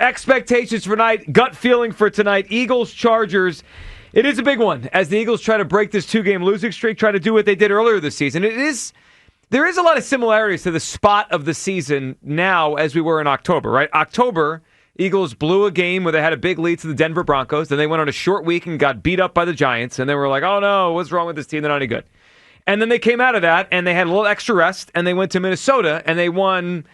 Expectations for tonight, gut feeling for tonight, Eagles-Chargers. It is a big one as the Eagles try to break this 2-game losing streak, try to do what they did earlier this season. There is a lot of similarities to the spot of the season now as we were in October, right? October, Eagles blew a game where they had a big lead to the Denver Broncos. Then they went on a short week and got beat up by the Giants. And they were like, oh no, what's wrong with this team? They're not any good. And then they came out of that and they had a little extra rest and they went to Minnesota and they won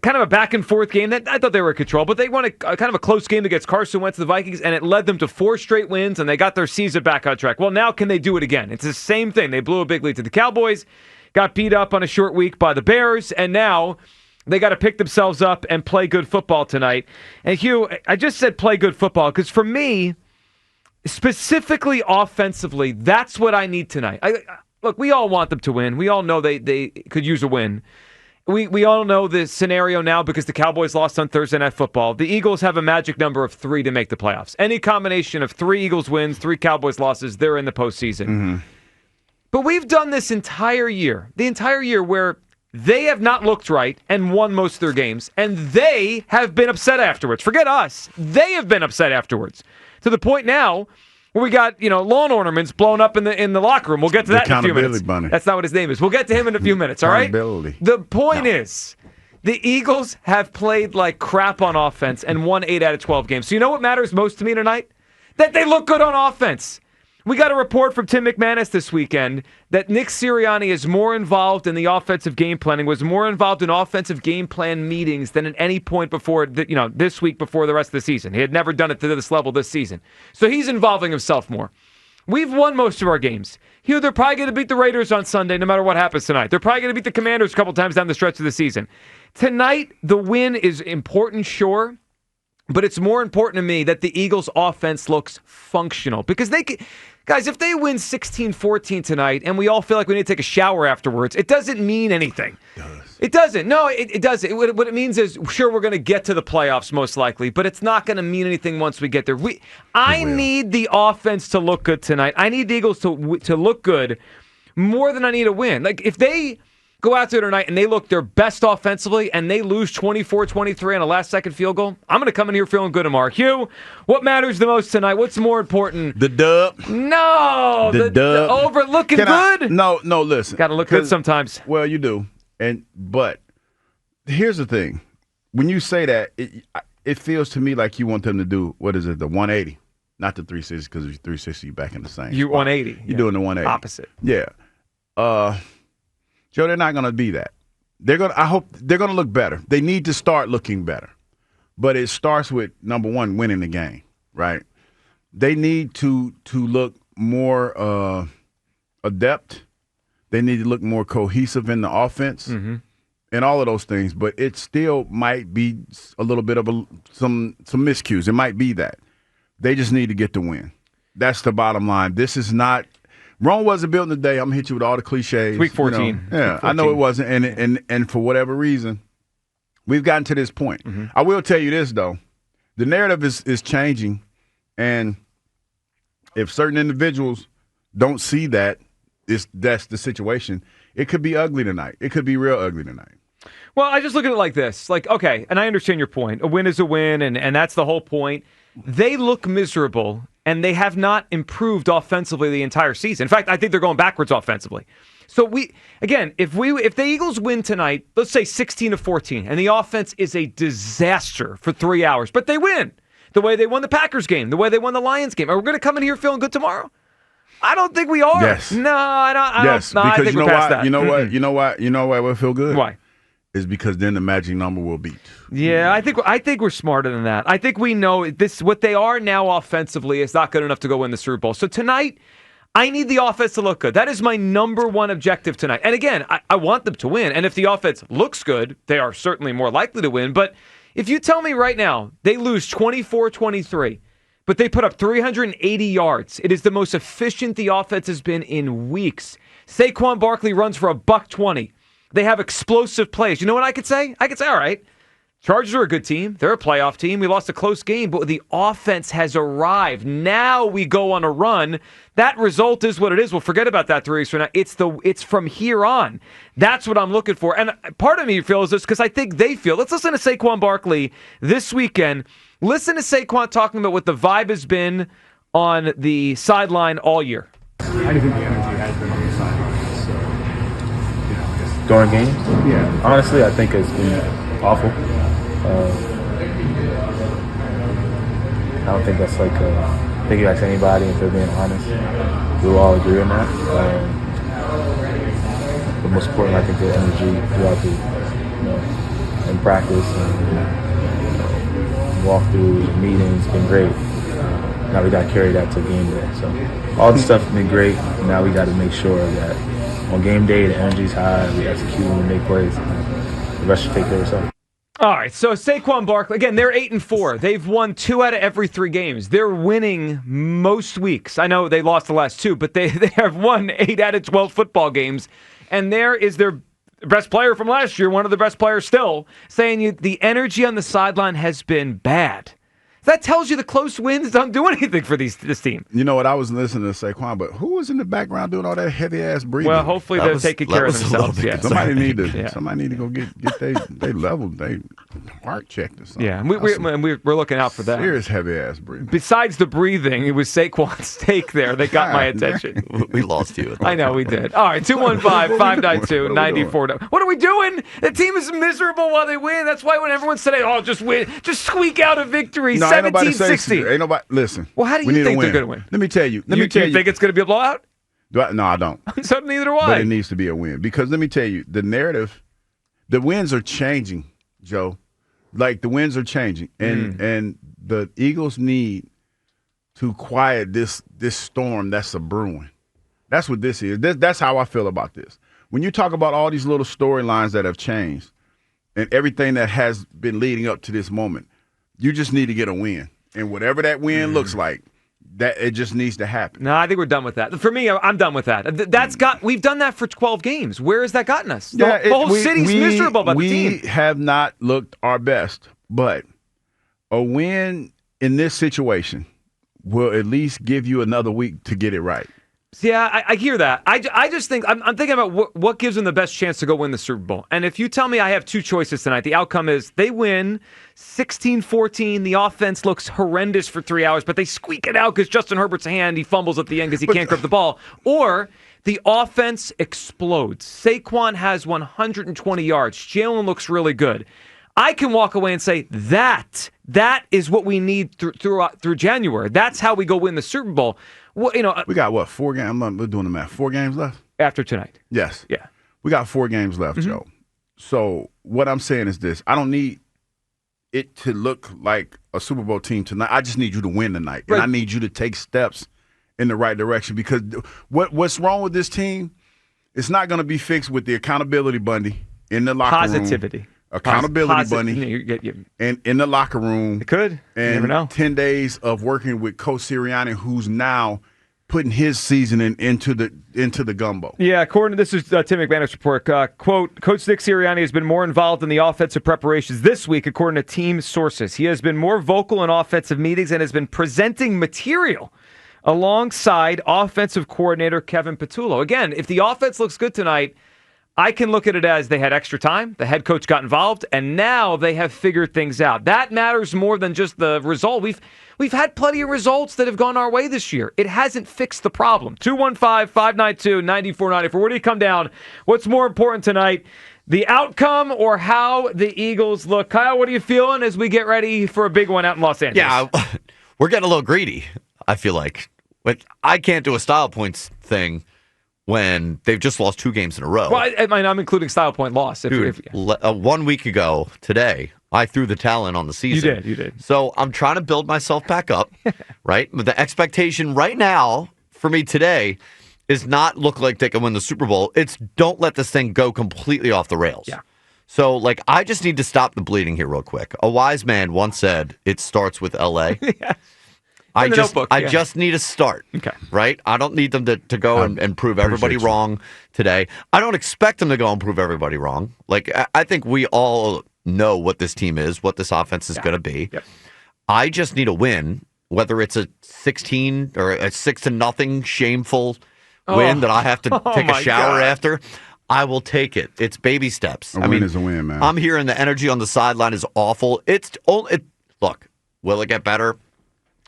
kind of a back-and-forth game that I thought they were in control, but they won a kind of a close game against Carson Wentz, the Vikings, and it led them to 4 straight wins, and they got their season back on track. Well, now can they do it again? It's the same thing. They blew a big lead to the Cowboys, got beat up on a short week by the Bears, and now they got to pick themselves up and play good football tonight. And Hugh, I just said play good football because for me, specifically offensively, that's what I need tonight. Look, we all want them to win. We all know they could use a win. We all know the scenario now because the Cowboys lost on Thursday Night Football. The Eagles have a magic number of 3 to make the playoffs. Any combination of 3 Eagles wins, 3 Cowboys losses, they're in the postseason. Mm-hmm. But we've done this the entire year where they have not looked right and won most of their games, and they have been upset afterwards. Forget us. They have been upset afterwards. To the point now where we got, lawn ornaments blown up in the locker room. We'll get to that in a few minutes. Bunny. That's not what his name is. We'll get to him in a few minutes, all right? The point is, the Eagles have played like crap on offense and won 8 out of 12 games. So you know what matters most to me tonight? That they look good on offense. We got a report from Tim McManus this weekend that Nick Sirianni is more involved in the offensive game planning, was more involved in offensive game plan meetings than at any point before, this week before the rest of the season. He had never done it to this level this season. So he's involving himself more. We've won most of our games. Hugh, they're probably going to beat the Raiders on Sunday no matter what happens tonight. They're probably going to beat the Commanders a couple times down the stretch of the season. Tonight, the win is important, sure. But it's more important to me that the Eagles' offense looks functional. Because guys, if they win 16-14 tonight and we all feel like we need to take a shower afterwards, it doesn't mean anything. It doesn't. No, it doesn't. What it means is, sure, we're going to get to the playoffs most likely, but it's not going to mean anything once we get there. I need the offense to look good tonight. I need the Eagles to look good more than I need a win. Like, if they go out there tonight and they look their best offensively and they lose 24-23 on a last-second field goal, I'm going to come in here feeling good tomorrow. Hugh, what matters the most tonight? What's more important? The dub. No. The dub. The overlooking good? No, listen. Got to look good sometimes. Well, you do. But here's the thing. When you say that, it feels to me like you want them to do, what is it, the 180? Not the 360, because if you're 360, you're back in the same You spot. 180. You're doing the 180. Opposite. Yeah. Joe, they're not going to be that. I hope they're going to look better. They need to start looking better. But it starts with, number one, winning the game, right? They need to look more adept. They need to look more cohesive in the offense and all of those things. But it still might be a little bit of some miscues. It might be that. They just need to get the win. That's the bottom line. This is not – Rome wasn't built in a day. I'm going to hit you with all the cliches. Week 14. Yeah, 14. I know it wasn't. And for whatever reason, we've gotten to this point. Mm-hmm. I will tell you this, though. The narrative is changing. And if certain individuals don't see that's the situation, it could be ugly tonight. It could be real ugly tonight. Well, I just look at it like this. Like, okay, and I understand your point. A win is a win, and that's the whole point. They look miserable, and they have not improved offensively the entire season. In fact, I think they're going backwards offensively. So if the Eagles win tonight, let's say 16-14, and the offense is a disaster for 3 hours, but they win the way they won the Packers game, the way they won the Lions game. Are we going to come in here feeling good tomorrow? I don't think we are. Yes. No, I don't. Yes, no, because I think we're past that. You know why we'll feel good? Why? Is because then the magic number will beat. Yeah, I think we're smarter than that. I think we know this. What they are now offensively is not good enough to go win the Super Bowl. So tonight, I need the offense to look good. That is my number one objective tonight. And again, I want them to win. And if the offense looks good, they are certainly more likely to win. But if you tell me right now they lose 24-23, but they put up 380 yards, it is the most efficient the offense has been in weeks. Saquon Barkley runs for $120. They have explosive plays. You know what I could say? I could say, all right, Chargers are a good team. They're a playoff team. We lost a close game, but the offense has arrived. Now we go on a run. That result is what it is. We'll forget about that 3 weeks from now. It's from here on. That's what I'm looking for. And part of me feels this because I think they feel. Let's listen to Saquon Barkley this weekend. Listen to Saquon talking about what the vibe has been on the sideline all year. How do you think the energy has been on the sidelines? So, I guess During games? Yeah. Honestly, I think it's been awful. I don't think that's like I think you ask anybody, if they're being honest, we'll all agree on that. But most important, I think the energy throughout the in practice and walkthroughs, meetings, been great. Now we got to carry that to game day. So all the stuff's been great. Now we got to make sure that on game day the energy's high, we execute and we make plays. The rest should take care of itself. All right, so Saquon Barkley, again, they're 8-4. They've won 2 out of every 3 games. They're winning most weeks. I know they lost the last 2, but they have won 8 out of 12 football games. And there is their best player from last year, one of the best players still, saying the energy on the sideline has been bad. That tells you the close wins don't do anything for this team. You know what? I was listening to Saquon, but who was in the background doing all that heavy-ass breathing? Well, hopefully they're taking care of themselves. Yeah. Somebody need to go get they level, they heart checked or something. Yeah, and we're looking out for that. Serious heavy-ass breathing. Besides the breathing, it was Saquon's take there that got my attention. We lost you. I know we did. All right, 215-592-94. What are we doing? The team is miserable while they win. That's why when everyone's saying, "Oh, just win, just squeak out a victory." No, 17-16. Ain't nobody listen. Well, how do you think they're going to win? Let me tell you. You think it's going to be a blowout? No, I don't. So neither do I. But it needs to be a win because let me tell you, the narrative, the winds are changing, Joe. Like the winds are changing, and the Eagles need to quiet this storm that's a brewing. That's what this is. That's how I feel about this. When you talk about all these little storylines that have changed and everything that has been leading up to this moment, you just need to get a win. And whatever that win looks like, that it just needs to happen. No, I think we're done with that. For me, I'm done with that. We've done that for 12 games. Where has that gotten us? The whole city's miserable about the team. We have not looked our best, but a win in this situation will at least give you another week to get it right. Yeah, I hear that. I just think I'm thinking about what gives them the best chance to go win the Super Bowl. And if you tell me I have 2 choices tonight, the outcome is they win 16-14. The offense looks horrendous for 3 hours, but they squeak it out because Justin Herbert's hand, he fumbles at the end because he can't grip the ball. Or the offense explodes. Saquon has 120 yards. Jalen looks really good. I can walk away and say that is what we need through January. That's how we go win the Super Bowl. Well, we got 4 games? We're doing the math. 4 games left after tonight. Yes. Yeah. We got 4 games left, Joe. So what I'm saying is this: I don't need it to look like a Super Bowl team tonight. I just need you to win tonight, and I need you to take steps in the right direction because what's wrong with this team? It's not going to be fixed with the accountability bunny in the locker room. Positivity. Accountability bunny and in the locker room. It could. You never know. 10 days of working with Coach Sirianni, who's now putting his seasoning into the gumbo. Yeah, this is Tim McManus' report. Quote, Coach Nick Sirianni has been more involved in the offensive preparations this week, according to team sources. He has been more vocal in offensive meetings and has been presenting material alongside offensive coordinator Kevin Patullo. Again, if the offense looks good tonight, I can look at it as they had extra time, the head coach got involved, and now they have figured things out. That matters more than just the result. We've had plenty of results that have gone our way this year. It hasn't fixed the problem. 215-592-9494. Where do you come down? What's more important tonight, the outcome or how the Eagles look? Kyle, what are you feeling as we get ready for a big one out in Los Angeles? Yeah, we're getting a little greedy, I feel like. But I can't do a style points thing when they've just lost 2 games in a row. Well, I'm including style point loss. Dude, 1 week ago today, I threw the towel in on the season. You did. So I'm trying to build myself back up, right? But the expectation right now for me today is not look like they can win the Super Bowl. It's don't let this thing go completely off the rails. Yeah. So, I just need to stop the bleeding here real quick. A wise man once said, it starts with L.A. Yeah. I just need a start. Okay. Right? I don't need them to go and prove everybody wrong today. I don't expect them to go and prove everybody wrong. I think we all know what this team is, what this offense is going to be. Yep. I just need a win, whether it's a 16 or a 6-0 shameful win that I have to take a shower after. I will take it. It's baby steps. A win is a win, man. I'm hearing the energy on the sideline is awful. Look, will it get better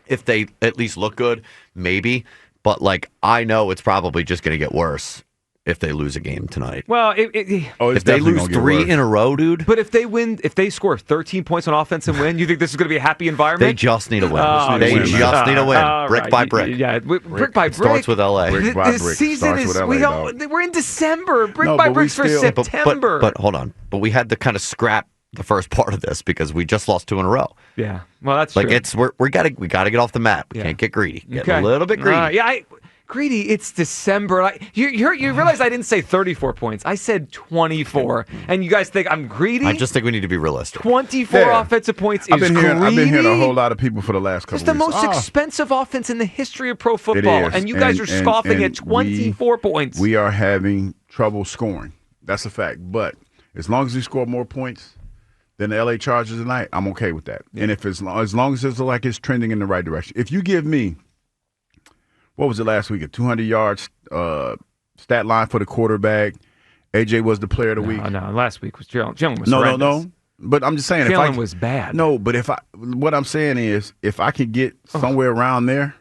if they at least look good? Maybe. But, I know it's probably just going to get worse if they lose a game tonight. Well, if they lose 3 in a row, dude. But if they score 13 points on offense and win, you think this is going to be a happy environment? They just need a win. They just need a win. Brick by brick. Yeah, brick by brick. Starts with LA. Brick by This brick. season Starts is with LA, we're in December. Brick No, by but we bricks for still- September. But hold on. But we had to kind of scrap the first part of this because we just lost 2 in a row. Yeah, well, that's true. We got to get off the mat. We can't get greedy. Get a little bit greedy. Greedy, it's December. You realize I didn't say 34 points. I said 24. And you guys think I'm greedy? I just think we need to be realistic. 24 offensive points is I've been greedy. hearing a whole lot of people for the last couple It's the weeks. most expensive offense in the history of pro football. is. And you guys are scoffing at 24 points. We are having trouble scoring. That's a fact. But as long as we score more points than the LA Chargers tonight, I'm okay with that. And if as long as it's like it's trending in the right direction. If you give me, what was it last week? A 200 yards stat line for the quarterback. AJ was the player of the week. No, last week was Jalen was No. horrendous. But I'm just saying, Jalen was bad. No, but what I'm saying is, if I could get somewhere around there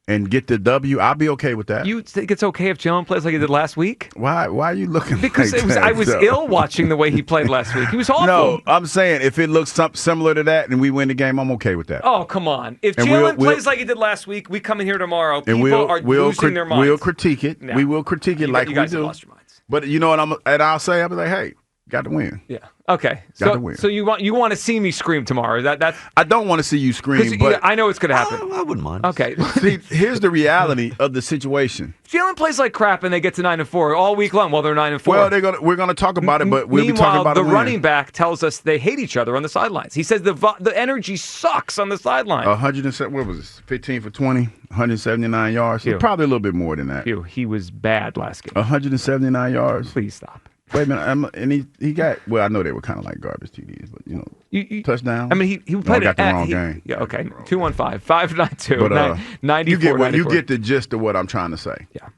and get the W, I'll be okay with that. You think it's okay if Jalen plays like he did last week? Why are you looking? Because like that, I was though? ill watching the way he played last week. He was awful. No, I'm saying if it looks something similar to that and we win the game, I'm okay with that. Oh, come on. If And Jalen we'll- plays like he did last week, we come in here tomorrow. And People are losing their minds. We'll critique it. No. We will critique it You like guys we have do. lost your minds. But you know what I'll say? I'll be like, hey, got to win. Yeah. Okay. Got to win. So you want to see me scream tomorrow? That's I don't want to see you scream, because but I know it's going to happen. I wouldn't mind. Okay. see, here's the reality of the situation. If Jalen plays like crap and they get to 9-4 all week long. Well, they're 9-4. Well, we're gonna talk about it, but we'll be talking about the it. Meanwhile, running back tells us they hate each other on the sidelines. He says the energy sucks on the sideline. 107. What was this? 15 for 20, 179 yards. Hugh. Probably a little bit more than that. Hugh, he was bad last game. 179 yards. Please stop. Wait a minute, and he got. Well, I know they were kind of like garbage TDs, but touchdown. I mean, he played got the at, wrong he- game. Yeah, okay. 215-592 But 94. you get the gist of what I'm trying to say. Yeah.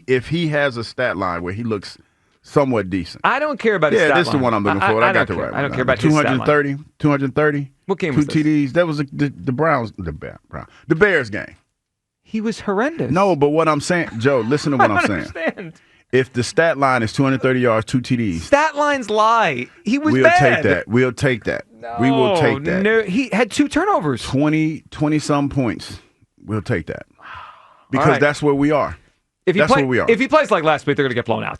If he has a stat line where he looks somewhat decent. I don't care about his stat this is the line. one I'm looking for. I got the don't right care. one. I don't care about his stat line. 230. What game 2 was this? TDs. That was the Browns. The Bears game. He was horrendous. No, but what I'm saying, Joe, listen to what I'm saying. Understand. If the stat line is 230 yards, 2 TDs, Stat lines lie. He was we'll bad. take that. We'll take that. We will take that. No, he had 2 turnovers. 20-some points. We'll take that. Because right. that's where we are. If he That's where we are. If he plays like last week, they're going to get blown out.